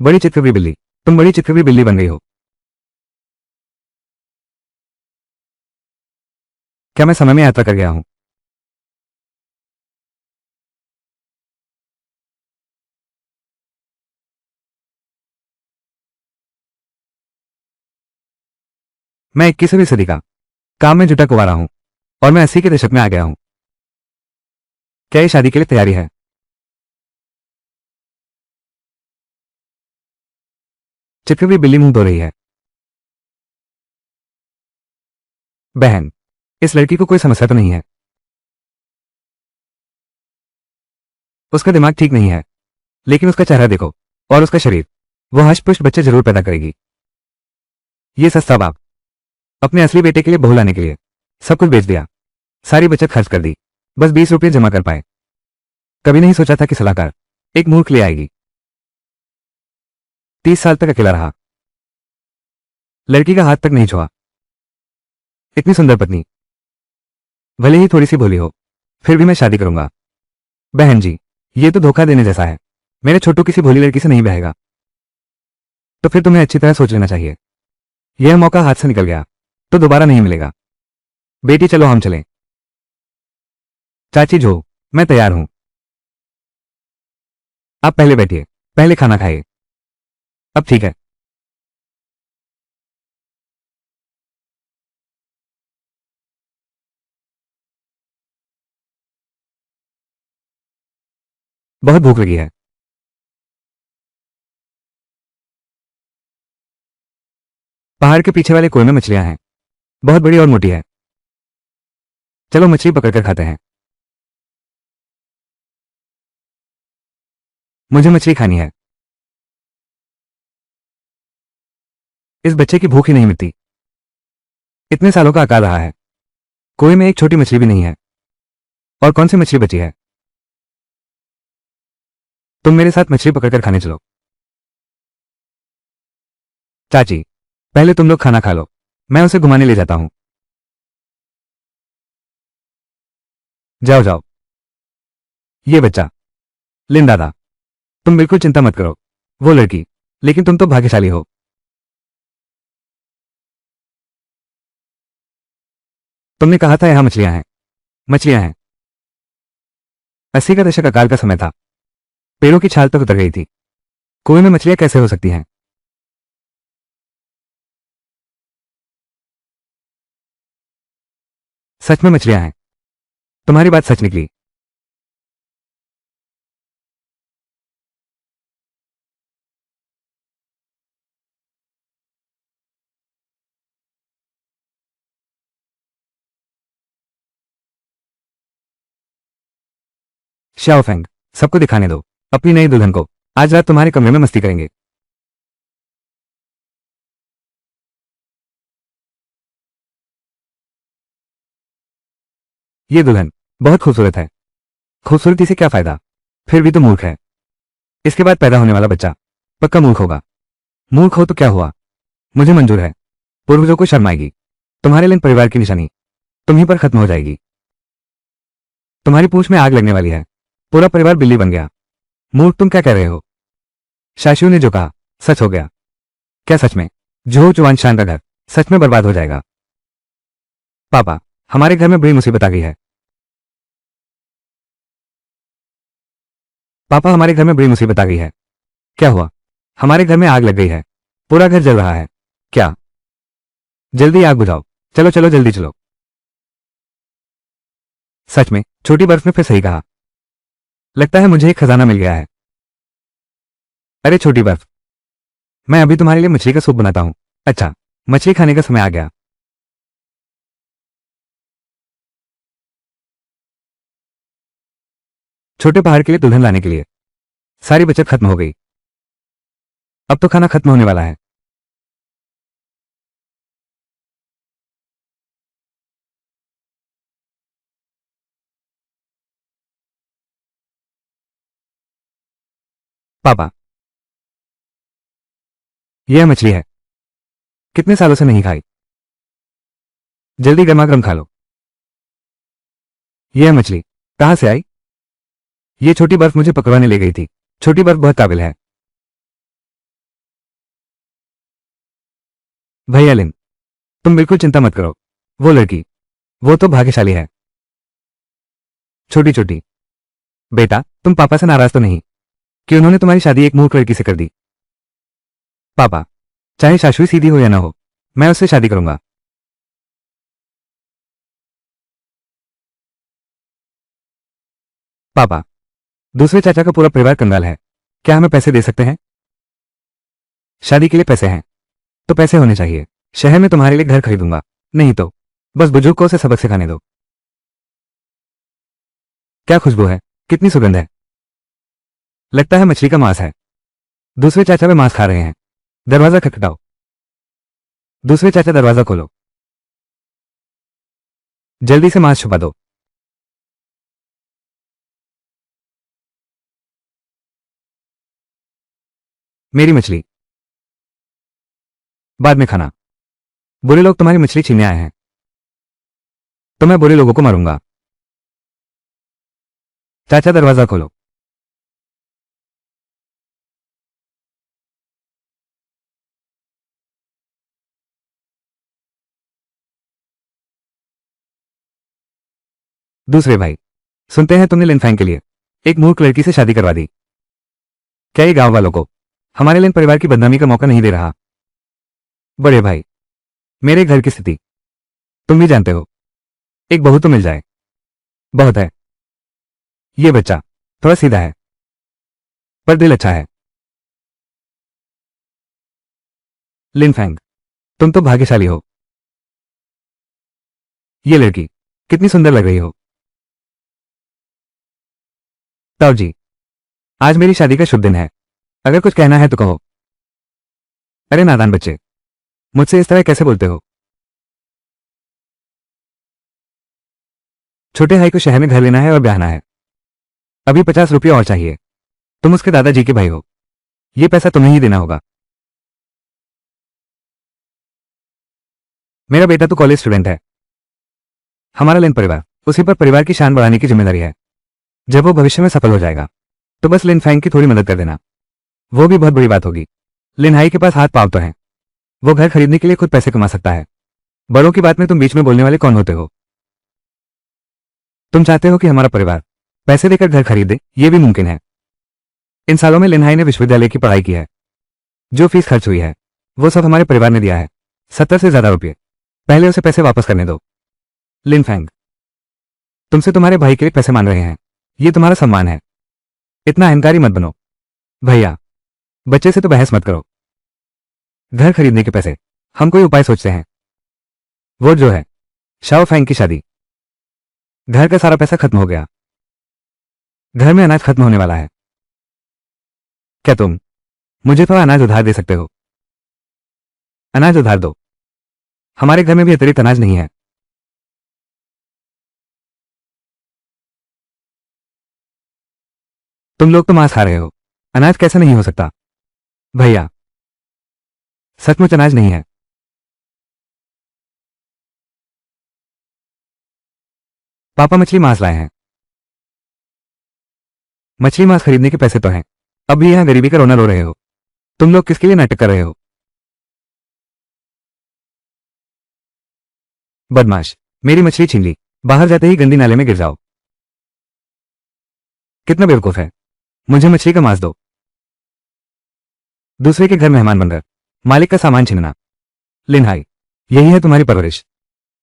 बड़ी चितकबरी बिल्ली, तुम बड़ी चितकबरी बिल्ली बन गई हो। क्या मैं समय में यात्रा कर गया हूं? मैं 21वीं सदी का काम में जुटा कुंवारा हूं और मैं 80 के दशक में आ गया हूं। क्या ये शादी के लिए तैयारी है? चितकबरी बिल्ली मुंह धो रही है। बहन, इस लड़की को कोई समस्या तो नहीं है? उसका दिमाग ठीक नहीं है, लेकिन उसका चेहरा देखो और उसका शरीर, वो हष्ट-पुष्ट बच्चे जरूर पैदा करेगी। ये सस्ता बाप अपने असली बेटे के लिए बहू लाने के लिए सब कुछ बेच दिया, सारी बचत खर्च कर दी, बस 20 रुपये जमा कर पाए। कभी नहीं सोचा था कि सलाहकार एक मूर्ख ले आएगी। 30 साल तक अकेला रहा, लड़की का हाथ तक नहीं छुआ। इतनी सुंदर पत्नी, भले ही थोड़ी सी भोली हो, फिर भी मैं शादी करूंगा। बहन जी, ये तो धोखा देने जैसा है। मेरे छोटू किसी भोली लड़की से नहीं बहेगा। तो फिर तुम्हें अच्छी तरह सोच लेना चाहिए। यह मौका हाथ से निकल गया तो दोबारा नहीं मिलेगा। बेटी चलो हम चलें। चाची जो, मैं तैयार हूं। आप पहले बैठिए, पहले खाना खाइए। अब ठीक है। बहुत भूख लगी है। पहाड़ के पीछे वाले कुएं में मछलियां हैं, बहुत बड़ी और मोटी है। चलो मछली पकड़कर खाते हैं। मुझे मछली खानी है। इस बच्चे की भूख ही नहीं मिटती। इतने सालों का अकाल रहा है, कुएं में एक छोटी मछली भी नहीं है। और कौन सी मछली बची है? तुम मेरे साथ मछली पकड़कर खाने चलो। चाची, पहले तुम लोग खाना खा लो, मैं उसे घुमाने ले जाता हूं। जाओ जाओ। ये बच्चा, लिन दादा, तुम बिल्कुल चिंता मत करो। वो लड़की, लेकिन तुम तो भाग्यशाली हो। तुमने कहा था यहां मछलियां हैं। मछलियां हैं। 80 का दशक अकाल का समय था, पेड़ों की छाल तक उतर गई थी। कुएं में मछलियां कैसे हो सकती हैं? सच में मछलियां हैं। तुम्हारी बात सच निकली। श्याओफेंग, सबको दिखाने दो अपनी नई दुल्हन को। आज रात तुम्हारे कमरे में मस्ती करेंगे। ये दुल्हन बहुत खूबसूरत है। खूबसूरती से क्या फायदा, फिर भी तो मूर्ख है। इसके बाद पैदा होने वाला बच्चा पक्का मूर्ख होगा। मूर्ख हो तो क्या हुआ, मुझे मंजूर है। पूर्वजों को शर्म आएगी। तुम्हारे लिए परिवार की निशानी तुम्हीं पर खत्म हो जाएगी। तुम्हारी पूंछ में आग लगने वाली है। पूरा परिवार बिल्ली बन गया। मूर्ख, तुम क्या कह रहे हो? शाशु ने जो कहा सच हो गया। क्या सच में? जो जवान शान का घर सच में बर्बाद हो जाएगा। पापा, हमारे घर में बड़ी मुसीबत आ गई है। पापा, हमारे घर में बड़ी मुसीबत आ गई है। क्या हुआ? हमारे घर में आग लग गई है। पूरा घर जल रहा है। क्या? जल्दी आग बुझाओ। चलो चलो जल्दी चलो। सच में छोटी बर्फ ने फिर सही कहा। लगता है मुझे एक खजाना मिल गया है। अरे छोटी बर्फ, मैं अभी तुम्हारे लिए मछली का सूप बनाता हूं। अच्छा, मछली खाने का समय आ गया। छोटे पहाड़ के लिए दुल्हन लाने के लिए सारी बचत खत्म हो गई। अब तो खाना खत्म होने वाला है। पापा, यह मछली है, कितने सालों से नहीं खाई। जल्दी गर्मा गर्म खा लो। यह मछली कहां से आई? ये छोटी बर्फ मुझे पकड़वाने ले गई थी। छोटी बर्फ बहुत काबिल है। भैया लिन, तुम बिल्कुल चिंता मत करो। वो लड़की, वो तो भाग्यशाली है। छोटी छोटी, बेटा तुम पापा से नाराज तो नहीं कि उन्होंने तुम्हारी शादी एक मूर्ख लड़की से कर दी? पापा, चाहे शाशुई सीधी हो या ना हो, मैं उससे शादी करूंगा। पापा, दूसरे चाचा का पूरा परिवार कंगाल है, क्या हमें पैसे दे सकते हैं? शादी के लिए पैसे हैं तो पैसे होने चाहिए। शहर में तुम्हारे लिए घर खरीदूंगा, नहीं तो बस बुजुर्ग को उसे सबक सिखाने दो। क्या खुशबू है, कितनी सुगंध है। लगता है मछली का मांस है। दूसरे चाचा वे मांस खा रहे हैं। दरवाजा खटखटाओ। दूसरे चाचा दरवाजा खोलो, जल्दी से मांस छुपा दो। मेरी मछली बाद में खाना। बुरे लोग तुम्हारी मछली छीनने आए हैं तो मैं बुरे लोगों को मारूंगा। चाचा दरवाजा खोलो। दूसरे भाई, सुनते हैं तुमने लिनफैंग के लिए एक मूर्ख लड़की से शादी करवा दी। क्या ये गांव वालों को हमारे लिन परिवार की बदनामी का मौका नहीं दे रहा? बड़े भाई, मेरे घर की स्थिति तुम भी जानते हो। एक बहू तो मिल जाए, बहुत है। ये बच्चा थोड़ा सीधा है पर दिल अच्छा है। लिनफैंग, तुम तो भाग्यशाली हो। ये लड़की कितनी सुंदर लग रही हो। ताऊ जी, आज मेरी शादी का शुभ दिन है, अगर कुछ कहना है तो कहो। अरे नादान बच्चे, मुझसे इस तरह कैसे बोलते हो? छोटे भाई को शहर में घर लेना है और ब्याहना है। अभी 50 रुपये और चाहिए। तुम उसके दादाजी के भाई हो, ये पैसा तुम्हें ही देना होगा। मेरा बेटा तो कॉलेज स्टूडेंट है। हमारा लिन परिवार उसी पर परिवार की शान बढ़ाने की जिम्मेदारी है। जब वो भविष्य में सफल हो जाएगा तो बस लिन फैंग की थोड़ी मदद कर देना, वो भी बहुत बड़ी बात होगी। लिन हाई के पास हाथ पांव तो हैं, वो घर खरीदने के लिए खुद पैसे कमा सकता है। बड़ों की बात में तुम बीच में बोलने वाले कौन होते हो? तुम चाहते हो कि हमारा परिवार पैसे देकर घर खरीदे, ये भी मुमकिन है। इन सालों में लिनहाई ने विश्वविद्यालय की पढ़ाई की है। जो फीस खर्च हुई है वो सब हमारे परिवार ने दिया है, 70 से ज्यादा रुपये। पहले उसे पैसे वापस करने दो। लिन फैंग, तुमसे तुम्हारे भाई के लिए पैसे मांग रहे हैं, ये तुम्हारा सम्मान है। इतना अहंकारी मत बनो। भैया, बच्चे से तो बहस मत करो। घर खरीदने के पैसे हम कोई उपाय सोचते हैं। वो जो है शाओ फैंग की शादी। घर का सारा पैसा खत्म हो गया, घर में अनाज खत्म होने वाला है। क्या तुम मुझे थोड़ा अनाज उधार दे सकते हो? अनाज उधार दो, हमारे घर में भी अतिरिक्त अनाज नहीं है। तुम लोग तो मांस खा रहे हो, अनाज कैसे नहीं हो सकता? भैया, सचमुच अनाज नहीं है। पापा मछली मांस लाए हैं। मछली मांस खरीदने के पैसे तो हैं, अब भी यहां गरीबी का रोना रो रहे हो। तुम लोग किसके लिए नाटक कर रहे हो? बदमाश, मेरी मछली छीन ली, बाहर जाते ही गंदी नाले में गिर जाओ। कितना बेवकूफ है, मुझे मछली का मांस दो। दूसरे के घर मेहमान बनकर मालिक का सामान छीनना। लिनहाई, यही है तुम्हारी परवरिश,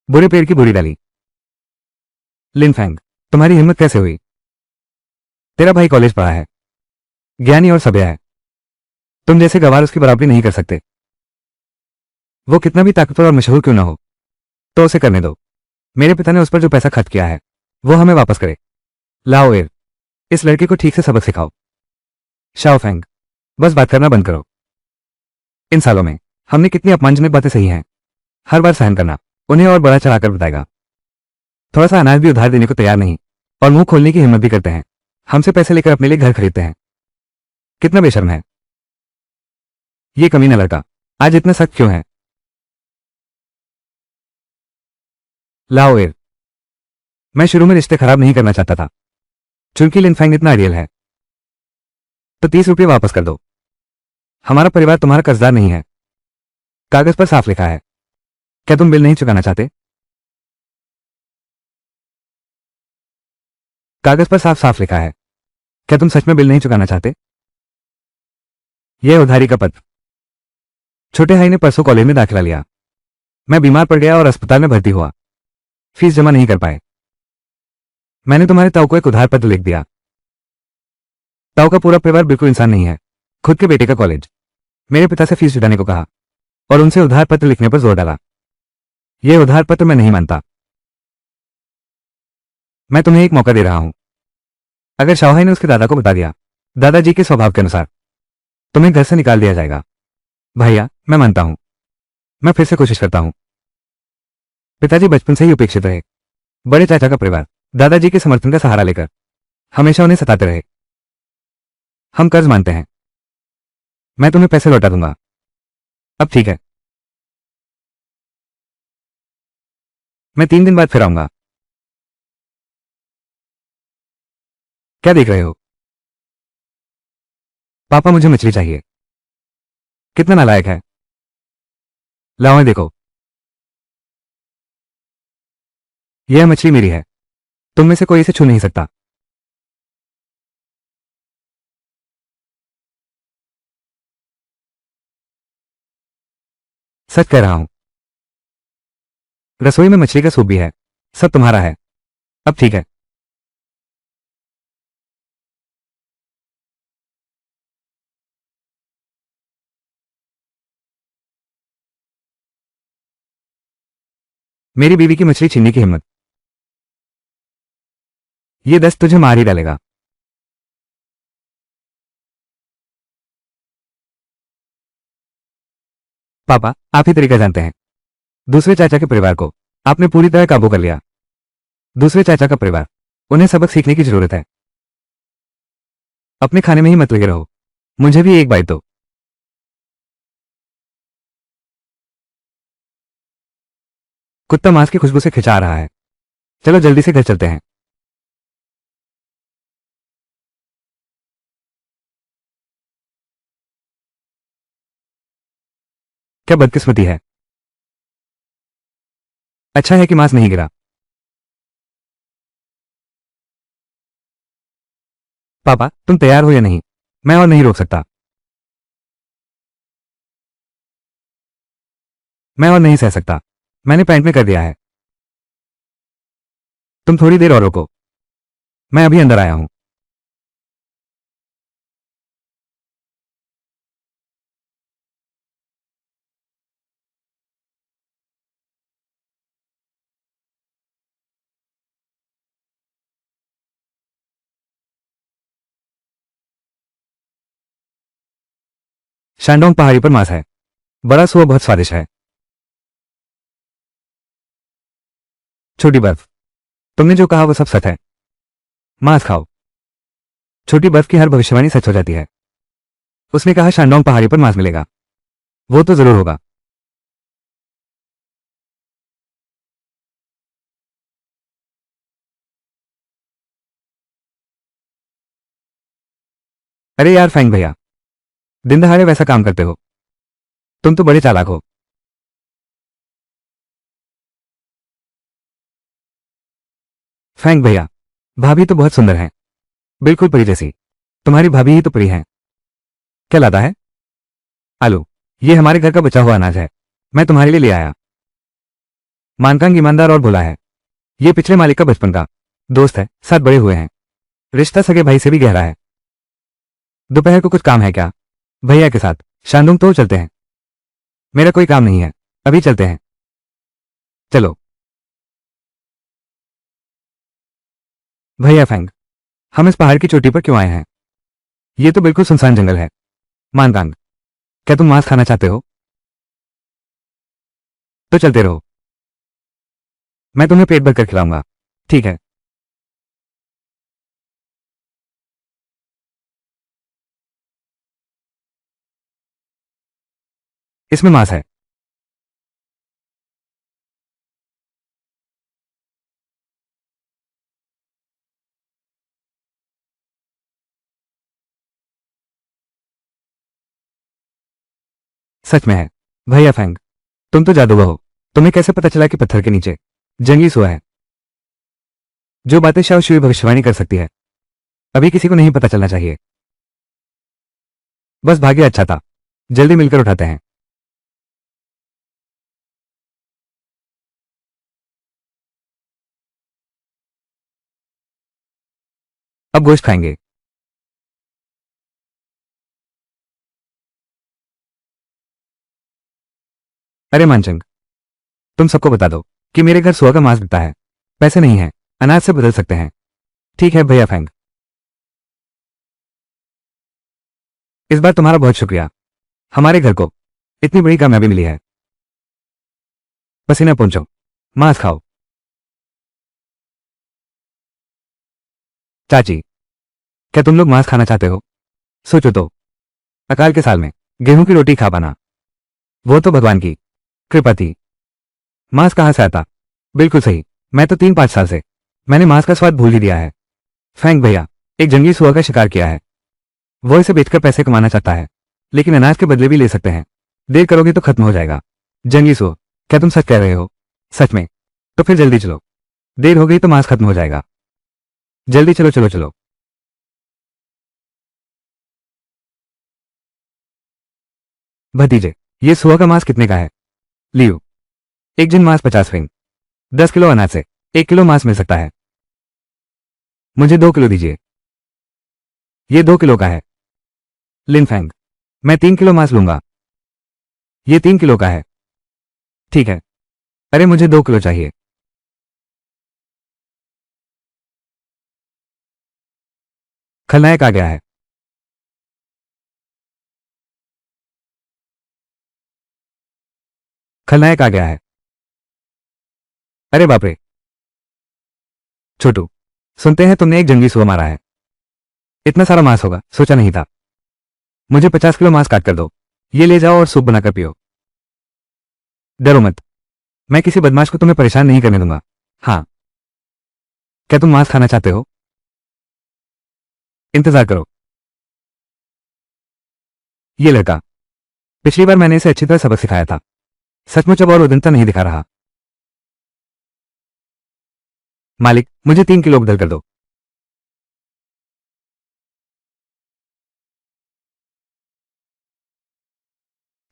बुरे पेड़ की बुरी डाली। लिनफैंग, तुम्हारी हिम्मत कैसे हुई? तेरा भाई कॉलेज पढ़ा है, ज्ञानी और सभ्य है, तुम जैसे गवार उसकी बराबरी नहीं कर सकते। वो कितना भी ताकतवर और मशहूर क्यों ना हो, तो उसे करने दो। मेरे पिता ने उस पर जो पैसा खर्च किया है वो हमें वापस करे। लाओ एर, इस लड़के को ठीक से सबक सिखाओ। शाओ फैंग, बस बात करना बंद करो। इन सालों में हमने कितनी अपमानजनक बातें सही हैं, हर बार सहन करना उन्हें और बड़ा चढ़ाकर बताएगा। थोड़ा सा अनाज भी उधार देने को तैयार नहीं और मुंह खोलने की हिम्मत भी करते हैं। हमसे पैसे लेकर अपने लिए घर खरीदते हैं। कितना बेशर्म है ये कमीना लड़का, आज इतना सख्त क्यों है? लाओ एर, मैं शुरू में रिश्ते खराब नहीं करना चाहता था, चूंकि लिनफैंग इतना आइडियल है तो 30 रुपये वापस कर दो। हमारा परिवार तुम्हारा कर्जदार नहीं है। कागज पर साफ लिखा है। क्या तुम बिल नहीं चुकाना चाहते? कागज पर साफ साफ लिखा है। क्या तुम सच में बिल नहीं चुकाना चाहते? यह उधारी का पत्र। छोटे भाई ने परसों कॉलेज में दाखिला लिया। मैं बीमार पड़ गया और अस्पताल में भर्ती हुआ। फीस जमा नहीं कर पाए। मैंने तुम्हारे ताऊ को एक उधार पत्र लिख दिया। ताऊ का पूरा परिवार बिल्कुल इंसान नहीं है। खुद के बेटे का कॉलेज। मेरे पिता से फीस जुटाने को कहा और उनसे उधार पत्र लिखने पर जोर डाला। यह उधार पत्र मैं नहीं मानता। मैं तुम्हें एक मौका दे रहा हूं। अगर शाहभाई ने उसके दादा को बता दिया, दादाजी के स्वभाव के अनुसार, तुम्हें घर से निकाल दिया जाएगा। भैया, मैं मानता हूं। मैं फिर से कोशिश करता हूं। पिताजी बचपन से ही उपेक्षित रहे। बड़े चाचा का परिवार दादाजी के समर्थन का सहारा लेकर हमेशा उन्हें सताते रहे। हम कर्ज मानते हैं। मैं तुम्हें पैसे लौटा दूंगा। अब ठीक है। मैं 3 दिन बाद फिर आऊंगा। क्या देख रहे हो? पापा, मुझे मछली चाहिए। कितना नालायक है। लाओ देखो। यह मछली मेरी है। तुम में से कोई इसे छू नहीं सकता। सच कह रहा हूं। रसोई में मछली का सूप भी है। सब तुम्हारा है। अब ठीक है। मेरी बीवी की मछली छीनने की हिम्मत। ये दस्त तुझे मार ही डालेगा। पापा, आप ही तरीका जानते हैं। दूसरे चाचा के परिवार को आपने पूरी तरह काबू कर लिया। दूसरे चाचा का परिवार, उन्हें सबक सीखने की जरूरत है। अपने खाने में ही मत लगे रहो। मुझे भी एक बाइट दो। कुत्ता मांस की खुशबू से खिंचा रहा है। चलो जल्दी से घर चलते हैं। क्या बदकिस्मती है। अच्छा है कि मांस नहीं गिरा। पापा, तुम तैयार हो या नहीं? मैं और नहीं रोक सकता। मैं और नहीं सह सकता। मैंने पैंट में कर दिया है। तुम थोड़ी देर और रोको। मैं अभी अंदर आया हूं। शैंडोंग पहाड़ी पर मांस है। बड़ा सुअ बहुत स्वादिष्ट है। छोटी बर्फ। तुमने जो कहा वो सब सच है। मांस खाओ। छोटी बर्फ की हर भविष्यवाणी सच हो जाती है। उसने कहा शांडोंग पहाड़ी पर मांस मिलेगा। वो तो जरूर होगा। अरे यार फैंग भैया, दिन दहाड़े वैसा काम करते हो? तुम तो बड़े चालाक हो। फैंग भैया, भाभी तो बहुत सुंदर है। बिल्कुल परी जैसी। तुम्हारी भाभी ही तो परी है। क्या लाता है? आलू। ये हमारे घर का बचा हुआ अनाज है। मैं तुम्हारे लिए ले आया। मानकांग ईमानदार और भोला है। ये पिछले मालिक का बचपन का दोस्त है। साथ बड़े हुए हैं। रिश्ता सगे भाई से भी गहरा है। दोपहर को कुछ काम है क्या? भैया के साथ शांडुंग तो चलते हैं। मेरा कोई काम नहीं है। अभी चलते हैं। चलो। भैया फैंग, हम इस पहाड़ की चोटी पर क्यों आए हैं? ये तो बिल्कुल सुनसान जंगल है। मानकांग, क्या तुम मांस खाना चाहते हो? तो चलते रहो। मैं तुम्हें पेट भर कर खिलाऊंगा। ठीक है। इसमें मांस है। सच में है। भैया फैंग, तुम तो जादूगर हो। तुम्हें कैसे पता चला कि पत्थर के नीचे जंगली सुआ है? जो बातें शायद शुई भविष्यवाणी कर सकती है, अभी किसी को नहीं पता चलना चाहिए। बस भाग्य अच्छा था। जल्दी मिलकर उठाते हैं। अब गोश्त खाएंगे। अरे मानचंग, तुम सबको बता दो कि मेरे घर सुआ का मांस बिकता है। पैसे नहीं है, अनाज से बदल सकते हैं। ठीक है भैया फैंग, इस बार तुम्हारा बहुत शुक्रिया। हमारे घर को इतनी बड़ी कामयाबी मिली है। पसीना पहुंचो, मांस खाओ। चाची, क्या तुम लोग मांस खाना चाहते हो? सोचो तो, अकाल के साल में गेहूं की रोटी खा पाना, वो तो भगवान की कृपा थी। मांस कहां से आता? बिल्कुल सही। मैं तो 3-5 साल से मैंने मांस का स्वाद भूल ही दिया है। फैंक भैया एक जंगली सुअर का शिकार किया है। वो इसे बेचकर पैसे कमाना चाहता है, लेकिन अनाज के बदले भी ले सकते हैं। देर करोगे तो खत्म हो जाएगा। जंगली सुअर, क्या तुम सच कह रहे हो? सच में? तो फिर जल्दी चलो, देर हो गई तो मांस खत्म हो जाएगा। जल्दी चलो चलो चलो। भतीजे, ये सुअर का मांस कितने का है? लियो, एक जिन मांस 50 फेंग। 10 किलो अनाज से 1 किलो मांस मिल सकता है। मुझे 2 किलो दीजिए। ये 2 किलो का है। लिन फैंग, मैं 3 किलो मांस लूंगा। ये 3 किलो का है। ठीक है। अरे मुझे 2 किलो चाहिए। खलनायक आ गया है। खलनायक आ गया है। अरे बाप रे। छोटू, सुनते हैं तुमने एक जंगली सुअर मारा है। इतना सारा मांस होगा सोचा नहीं था। मुझे 50 किलो मांस काट कर दो। ये ले जाओ और सूप बनाकर पियो। डरो मत, मैं किसी बदमाश को तुम्हें परेशान नहीं करने दूंगा। हाँ, क्या तुम मांस खाना चाहते हो? इंतजार करो। ये लड़का, पिछली बार मैंने इसे अच्छी तरह सबक सिखाया था। सचमुच अब और उद्यमता नहीं दिखा रहा। मालिक, मुझे 3 किलो बदल कर दो।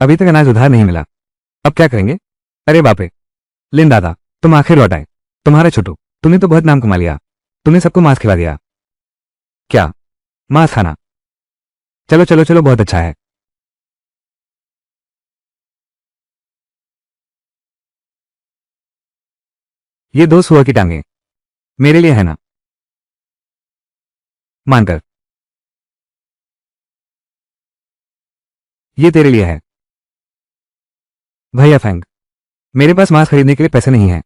अभी तक अनाज उधार नहीं मिला। अब क्या करेंगे? अरे बाप रे। लिन दादा, तुम आखिर लौट आए। तुम्हारा छोटू, तुमने तो बहुत नाम कमा लिया। तुमने सबको मांस खिला दिया। क्या? मांस खाना? चलो चलो चलो, बहुत अच्छा है। ये 2 सुअर की टांगे मेरे लिए है ना? मानकर। ये तेरे लिए है। भैया फैंग, मेरे पास मांस खरीदने के लिए पैसे नहीं हैं।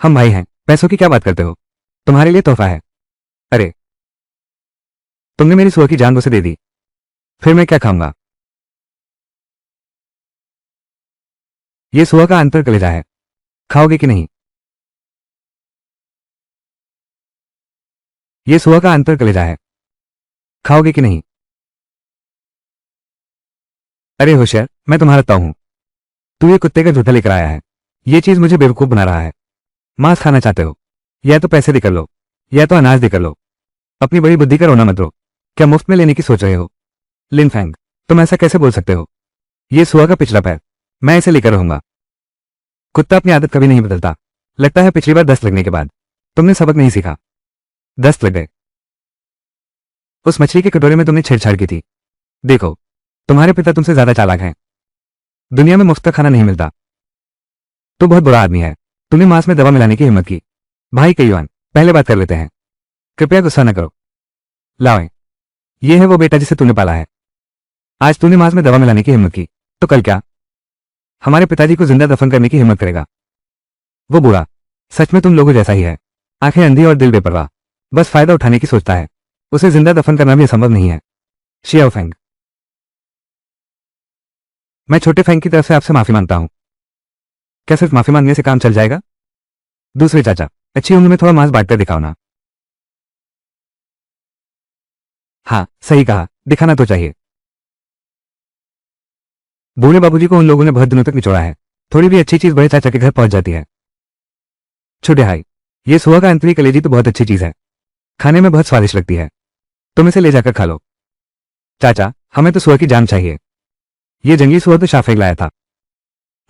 हम भाई हैं, पैसों की क्या बात करते हो? तुम्हारे लिए तोहफा है। अरे, तुमने मेरी सुअर की जान उसे दे दी, फिर मैं क्या खाऊंगा? ये सुअर का अंतर कलेजा है, खाओगे कि नहीं? ये सुअर का अंतर कलेजा है, खाओगे कि नहीं? अरे होशियार, मैं तुम्हारा ताऊ हूं। तू ये कुत्ते का जूता लेकर आया है। ये चीज मुझे बेवकूफ बना रहा है। मांस खाना चाहते हो, या तो पैसे देकर लो, या तो अनाज देकर लो। अपनी बड़ी बुद्धि का रोना मत रो। क्या मुफ्त में लेने की सोच रहे हो? लिन फैंग, तुम ऐसा कैसे बोल सकते हो? ये सुअर का पिछला पैर, मैं इसे लेकर रहूंगा। कुत्ता अपनी आदत कभी नहीं बदलता। लगता है पिछली बार दस्त लगने के बाद तुमने सबक नहीं सीखा। दस्त लग गए। उस मछली के कटोरे में तुमने छेड़छाड़ की थी। देखो, तुम्हारे पिता तुमसे ज्यादा चालाक हैं। दुनिया में मुफ्त का खाना नहीं मिलता। तो बहुत बुरा आदमी है। तूने मांस में दवा मिलाने की हिम्मत की। भाई कईवान, पहले बात कर लेते हैं। कृपया गुस्सा न करो। लाओ, ये है वो बेटा जिसे तूने पाला है। आज तूने मांस में दवा मिलाने की हिम्मत की, तो कल क्या? हमारे पिताजी को जिंदा दफन करने की हिम्मत करेगा। वो बूढ़ा सच में तुम लोगों जैसा ही है। आंखें अंधी और दिल बेपरवाह, बस फायदा उठाने की सोचता है। उसे जिंदा दफन करना भी असंभव नहीं है। शियाओ फेंग, मैं छोटे फेंग की तरफ से आपसे माफी मांगता हूं। क्या सिर्फ माफी मांगने से काम चल जाएगा? दूसरे चाचा, अच्छी उम्र में थोड़ा मांस बांटकर दिखाओ ना। हाँ, सही कहा, दिखाना तो चाहिए। बूढ़े बाबूजी को उन लोगों ने बहुत दिनों तक निचोड़ा है। थोड़ी भी अच्छी चीज बड़े चाचा के घर पहुंच जाती है। छोटे भाई, ये सुअर का अंतरी कलेजी तो बहुत अच्छी चीज है, खाने में बहुत स्वादिष्ट लगती है। तुम इसे ले जाकर खा लो। चाचा, हमें तो सुअर की जान चाहिए। ये जंगली सुअर तो शाफेक लाया था।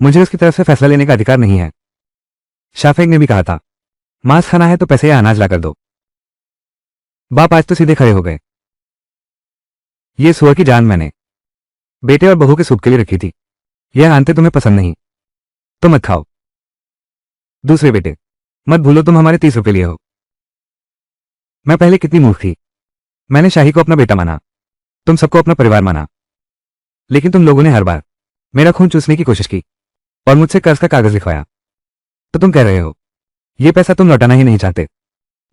मुझे उसकी तरफ से फैसला लेने का अधिकार नहीं है। शाफेक ने भी कहा था, मांस खाना है तो पैसे या अनाज लाकर दो। बाप आज तो सीधे खड़े हो गए। ये सुअर की जान मैंने बेटे और बहू के सूप के लिए रखी थी। यह आंते तुम्हें पसंद नहीं तो मत खाओ। दूसरे बेटे, मत भूलो तुम हमारे 30 रुपए लिए हो। मैं पहले कितनी मूर्ख थी। मैंने शाही को अपना बेटा माना, तुम सबको अपना परिवार माना, लेकिन तुम लोगों ने हर बार मेरा खून चूसने की कोशिश की और मुझसे कर्ज का कागज लिखवाया। तो तुम कह रहे हो ये पैसा तुम लौटाना ही नहीं चाहते।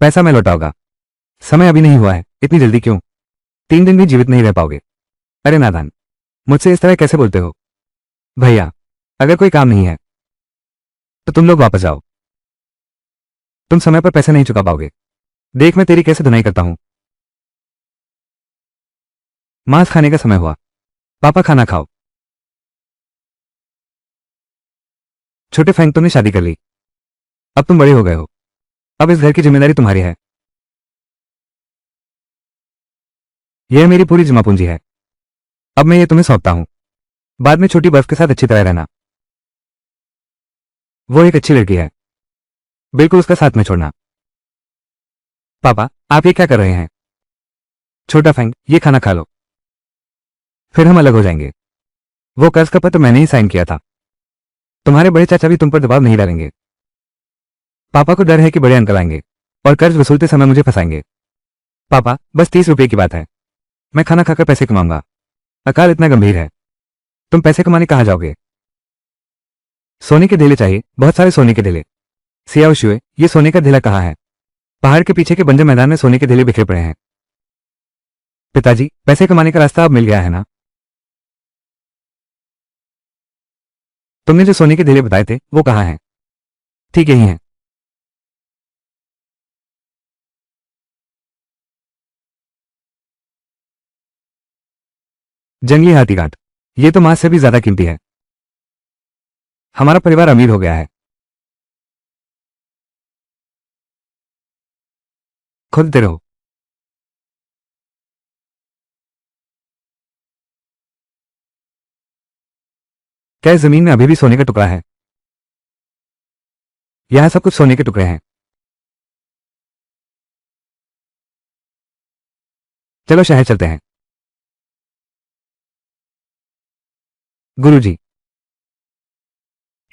पैसा मैं लौटाऊंगा। समय अभी नहीं हुआ है, इतनी जल्दी क्यों? 3 दिन भी जीवित नहीं रह पाओगे। अरे नादान, मुझसे इस तरह कैसे बोलते हो? भैया, अगर कोई काम नहीं है तो तुम लोग वापस जाओ। तुम समय पर पैसे नहीं चुका पाओगे। देख मैं तेरी कैसे धुनाई करता हूं। मांस खाने का समय हुआ। पापा खाना खाओ। छोटे फैंग, तुमने शादी कर ली। अब तुम बड़े हो गए हो। अब इस घर की जिम्मेदारी तुम्हारी है। यह मेरी पूरी जमा पूंजी है। अब मैं ये तुम्हें सौंपता हूं। बाद में छोटी बर्फ के साथ अच्छी तरह रहना। वो एक अच्छी लड़की है, बिल्कुल उसका साथ में छोड़ना। पापा, आप ये क्या कर रहे हैं? छोटा फैंग, ये खाना खा लो, फिर हम अलग हो जाएंगे। वो कर्ज का पत्र मैंने ही साइन किया था। तुम्हारे बड़े चाचा भी तुम पर दबाव नहीं डालेंगे। पापा को डर है कि बड़े अंकल आएंगे और कर्ज वसूलते समय मुझे फंसाएंगे। पापा, बस 30 रुपए की बात है। मैं खाना खाकर पैसे कमाऊंगा। अकाल इतना गंभीर है, तुम पैसे कमाने कहाँ जाओगे? सोने के ढेले चाहिए, बहुत सारे सोने के ढेले। सियाओ शुए, ये सोने का ढेला कहाँ है? पहाड़ के पीछे के बंजर मैदान में सोने के ढेले बिखरे पड़े हैं। पिताजी, पैसे कमाने का रास्ता अब मिल गया है ना? तुमने जो सोने के ढेले बताए थे वो कहाँ हैं? ठीक यही हैं। जंगली हाथी काट, ये तो मांस से भी ज्यादा कीमती है। हमारा परिवार अमीर हो गया है। खोदते रहो। क्या इस जमीन में अभी भी सोने का टुकड़ा है? यहाँ सब कुछ सोने के टुकड़े हैं। चलो शहर चलते हैं। गुरुजी,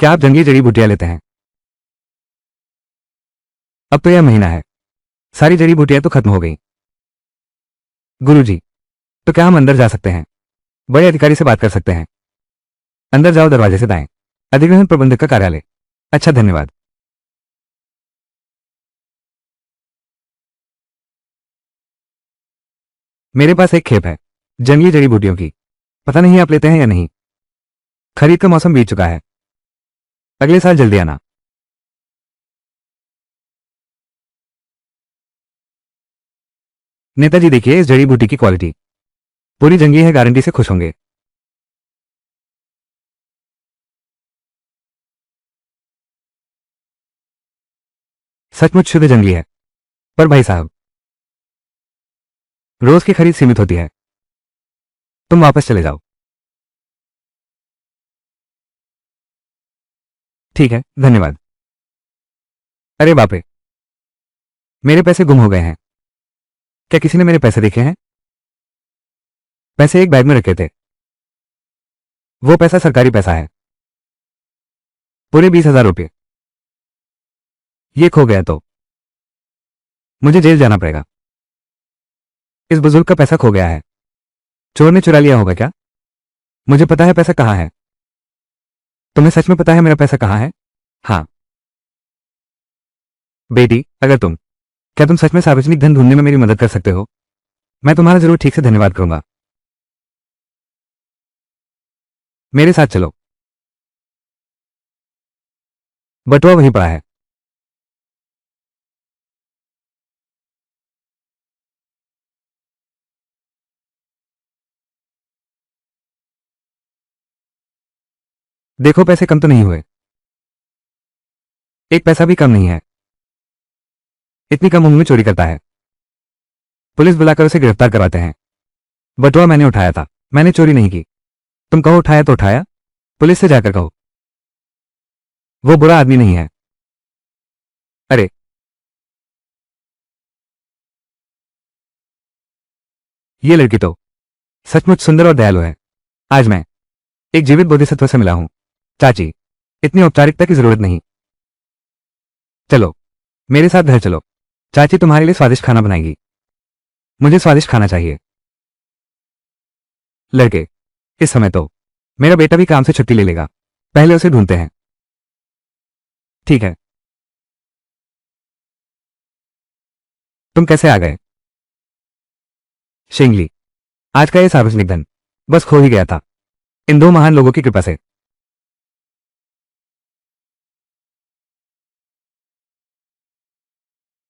क्या आप जंगली जड़ी बूटियां लेते हैं? अब तो यह महीना है, सारी जड़ी बूटियां तो खत्म हो गई। गुरुजी, तो क्या हम अंदर जा सकते हैं? बड़े अधिकारी से बात कर सकते हैं। अंदर जाओ, दरवाजे से दाएं। अधिग्रहण प्रबंधक का कार्यालय। अच्छा, धन्यवाद। मेरे पास एक खेप है जंगली जड़ी बूटियों की। पता नहीं आप लेते हैं या नहीं। खरीद का मौसम बीत चुका है। अगले साल जल्दी आना। नेताजी, देखिए इस जड़ी बूटी की क्वालिटी पूरी जंगली है, गारंटी से खुश होंगे। सचमुच शुद्ध जंगली है। पर भाई साहब, रोज की खरीद सीमित होती है। तुम वापस चले जाओ। ठीक है, धन्यवाद। अरे बाप रे, मेरे पैसे गुम हो गए हैं। क्या किसी ने मेरे पैसे देखे हैं? पैसे एक बैग में रखे थे। वो पैसा सरकारी पैसा है, पूरे 20,000 रुपये। ये खो गया तो मुझे जेल जाना पड़ेगा। इस बुजुर्ग का पैसा खो गया है। चोर ने चुरा लिया होगा क्या? मुझे पता है पैसा कहाँ है। तुम्हें सच में पता है मेरा पैसा कहाँ है? हाँ। बेटी, अगर तुम क्या तुम सच में सार्वजनिक धन ढूंढने में मेरी मदद कर सकते हो? मैं तुम्हारा जरूर ठीक से धन्यवाद करूंगा। मेरे साथ चलो, बटुआ वहीं पड़ा है। देखो पैसे कम तो नहीं हुए, एक पैसा भी कम नहीं है। इतनी कम उम्र में चोरी करता है, पुलिस बुलाकर उसे गिरफ्तार करवाते हैं। बटुआ मैंने उठाया था, मैंने चोरी नहीं की। तुम कहो उठाया तो उठाया, पुलिस से जाकर कहो। वो बुरा आदमी नहीं है। अरे ये लड़की तो सचमुच सुंदर और दयालु है। आज मैं एक जीवित बोधिसत्व से मिला हूं। चाची, इतनी औपचारिकता की जरूरत नहीं। चलो मेरे साथ घर चलो, चाची तुम्हारे लिए स्वादिष्ट खाना बनाएगी। मुझे स्वादिष्ट खाना चाहिए। लड़के, इस समय तो मेरा बेटा भी काम से छुट्टी ले लेगा, पहले उसे ढूंढते हैं। ठीक है। तुम कैसे आ गए? शेंगली, आज का ये सार्वजनिक धन बस खो ही गया था, इन दो महान लोगों की कृपा से।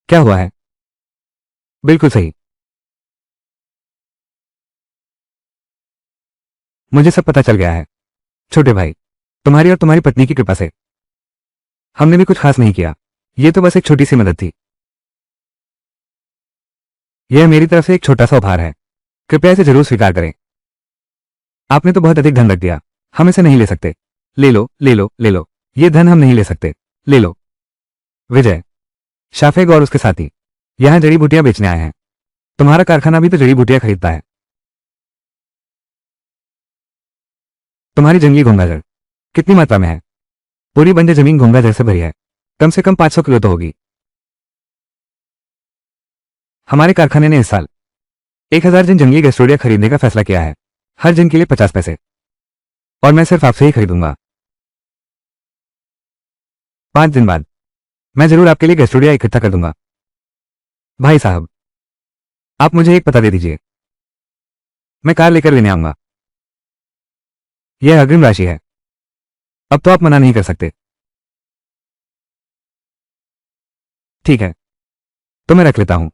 क्या हुआ है? बिल्कुल सही, मुझे सब पता चल गया है। छोटे भाई, तुम्हारी और तुम्हारी पत्नी की कृपा से हमने भी कुछ खास नहीं किया, ये तो बस एक छोटी सी मदद थी। यह मेरी तरफ से एक छोटा सा उपहार है, कृपया इसे जरूर स्वीकार करें। आपने तो बहुत अधिक धन रख दिया, हम इसे नहीं ले सकते। ले लो ले लो ले लो, ये धन हम नहीं ले सकते, ले लो। विजय, शाफेग और उसके साथी यहां जड़ी बूटियां बेचने आए हैं। तुम्हारा कारखाना भी तो जड़ी बूटियां खरीदता है। तुम्हारी जंगली घोंघाजड़ कितनी मात्रा में है? पूरी बंजर जमीन घोंघाजड़ से भरी है, कम से कम 500 किलो तो होगी। हमारे कारखाने ने इस साल 1000 जिन जंगली गैस्ट्रोडिया खरीदने का फैसला किया है, हर जिन के लिए 50 पैसे, और मैं सिर्फ आपसे ही खरीदूंगा। 5 दिन बाद मैं जरूर आपके लिए गैस्ट्रोडिया इकट्ठा कर दूंगा। भाई साहब, आप मुझे एक पता दे दीजिए, मैं कार लेकर लेने आऊंगा। यह अग्रिम राशि है, अब तो आप मना नहीं कर सकते। ठीक है, तो मैं रख लेता हूं।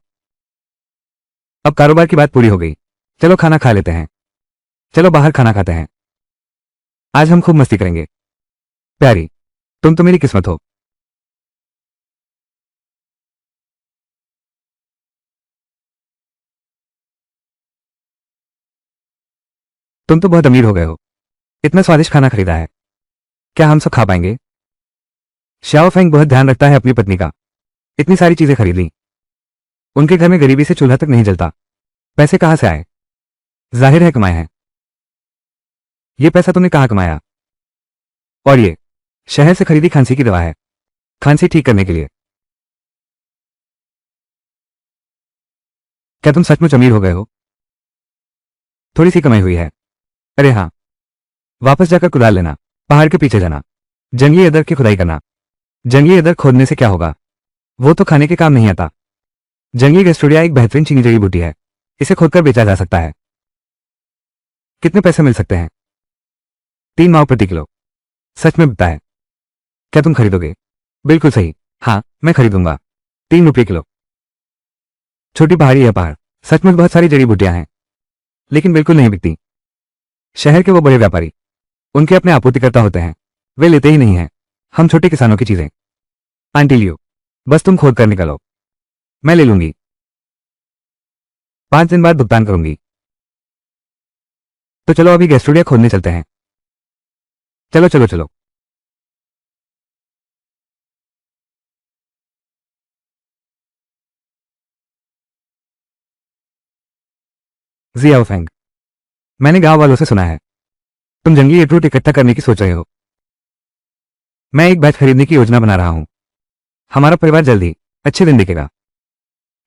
अब कारोबार की बात पूरी हो गई, चलो खाना खा लेते हैं। चलो बाहर खाना खाते हैं, आज हम खूब मस्ती करेंगे। प्यारी, तुम तो मेरी किस्मत हो। तुम तो बहुत अमीर हो गए हो, इतना स्वादिष्ट खाना खरीदा है, क्या हम सब खा पाएंगे? श्याओ फेंग बहुत ध्यान रखता है अपनी पत्नी का, इतनी सारी चीजें खरीद ली। उनके घर में गरीबी से चूल्हा तक नहीं जलता, पैसे कहां से आए? जाहिर है कमाए हैं। ये पैसा तुमने कहां कमाया? और ये शहर से खरीदी खांसी की दवा है, खांसी ठीक करने के लिए। क्या तुम सचमुच अमीर हो गए हो? थोड़ी सी कमाई हुई है। अरे हाँ, वापस जाकर कुदाल लेना, पहाड़ के पीछे जाना, जंगली अदरक की खुदाई करना। जंगली अदरक खोदने से क्या होगा? वो तो खाने के काम नहीं आता। जंगली गैस्ट्रोडिया एक बेहतरीन चीनी जड़ी बूटी है, इसे खोदकर बेचा जा सकता है। कितने पैसे मिल सकते हैं? 3 माओ प्रति किलो। सच में बताए, क्या तुम खरीदोगे? बिल्कुल सही, हाँ मैं खरीदूंगा। 3 रुपये किलो। छोटी पहाड़ी है पहाड़, सचमुच बहुत सारी जड़ी बूटियां हैं, लेकिन बिल्कुल नहीं बिकती। शहर के वो बड़े व्यापारी, उनके अपने आपूर्तिकर्ता होते हैं, वे लेते ही नहीं हैं। हम छोटे किसानों की चीजें। आंटी लियो, बस तुम खोद कर निकलो, मैं ले लूंगी। 5 दिन बाद भुगतान करूंगी। तो चलो अभी गैस्ट्रोडिया खोदने चलते हैं। चलो चलो चलो। जियाओ फेंग, मैंने गांव वालों से सुना है तुम जंगली अखरोट इकट्ठा करने की सोच रहे हो। मैं एक बैच खरीदने की योजना बना रहा हूं, हमारा परिवार जल्द ही अच्छे दिन दिखेगा।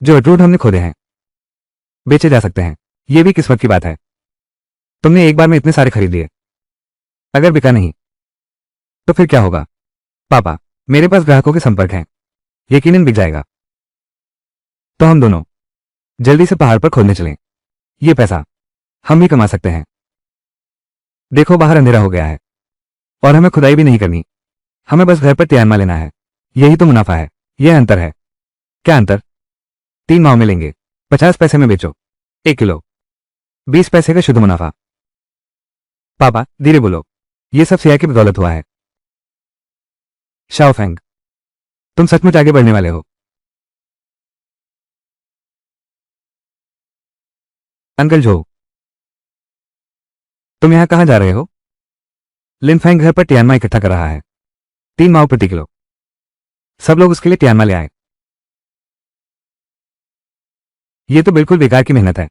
जो अखरोट हमने खोदे हैं बेचे जा सकते हैं, यह भी किस्मत की बात है। तुमने एक बार में इतने सारे खरीद लिए, अगर बिका नहीं तो फिर क्या होगा? पापा, मेरे पास ग्राहकों के संपर्क हैं, यकीनन बिक जाएगा। तो हम दोनों जल्दी से पहाड़ पर खोदने चलें, ये पैसा हम भी कमा सकते हैं। देखो बाहर अंधेरा हो गया है और हमें खुदाई भी नहीं करनी, हमें बस घर पर तैयारमा लेना है, यही तो मुनाफा है। यह अंतर है। क्या अंतर? 3 माह में लेंगे, 50 पैसे में बेचो 1 किलो, 20 पैसे का शुद्ध मुनाफा। पापा धीरे बोलो, ये सब सिया की बदौलत हुआ है। शाओफेंग, तुम सचमुच आगे बढ़ने वाले हो। अंकल जो, तुम यहां कहां जा रहे हो? लिनफेंग घर पर टियानमा इकट्ठा कर रहा है, 3 माओ प्रति किलो। सब लोग उसके लिए टियानमा ले आए। ये तो बिल्कुल बेकार की मेहनत है।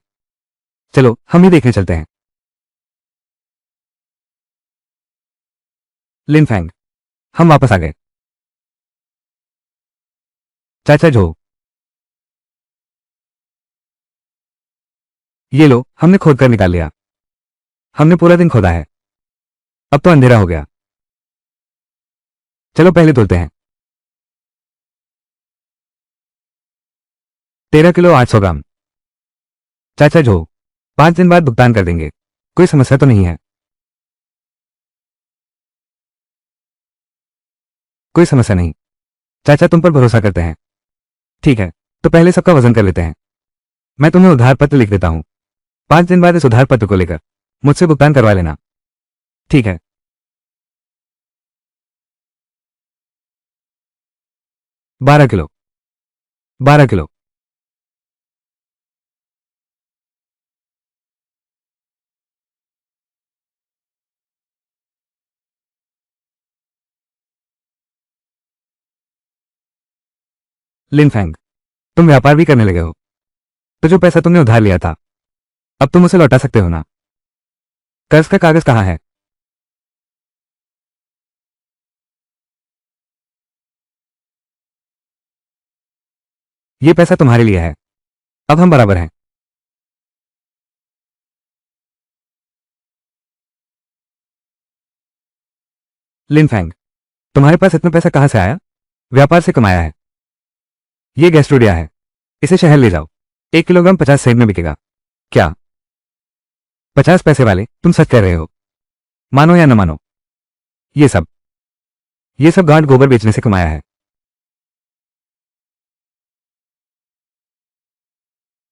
चलो हम ही देखने चलते हैं। लिनफेंग, हम वापस आ गए। चाचा जो, ये लो, हमने खोद कर निकाल लिया। हमने पूरा दिन खोदा है। अब तो अंधेरा हो गया। चलो पहले तोलते हैं। 13 किलो 800 ग्राम। चाचा जो, 5 दिन बाद भुगतान कर देंगे। कोई समस्या तो नहीं है? कोई समस्या नहीं। चाचा तुम पर भरोसा करते हैं। ठीक है, तो पहले सबका वजन कर लेते हैं। मैं तुम्हें उधार पत्र लिख देता हूं। 5 दिन बाद इस उधार पत्र को लेकर मुझसे भुगतान करवा लेना। ठीक है। 12 किलो। 12 किलो। लिनफेंग, तुम व्यापार भी करने लगे हो, तो जो पैसा तुमने उधार लिया था अब तुम उसे लौटा सकते हो ना? कर्ज का कागज कहाँ है? ये पैसा तुम्हारे लिए है। अब हम बराबर हैं। लिनफेंग, तुम्हारे पास इतना पैसा कहां से आया? व्यापार से कमाया है। ये गैस्ट्रोडिया है, इसे शहर ले जाओ। 1 किलोग्राम 50 सेंट में बिकेगा। क्या? 50 पैसे वाले, तुम सच कह रहे हो? मानो या न मानो, ये सब गांठ गोबर बेचने से कमाया है।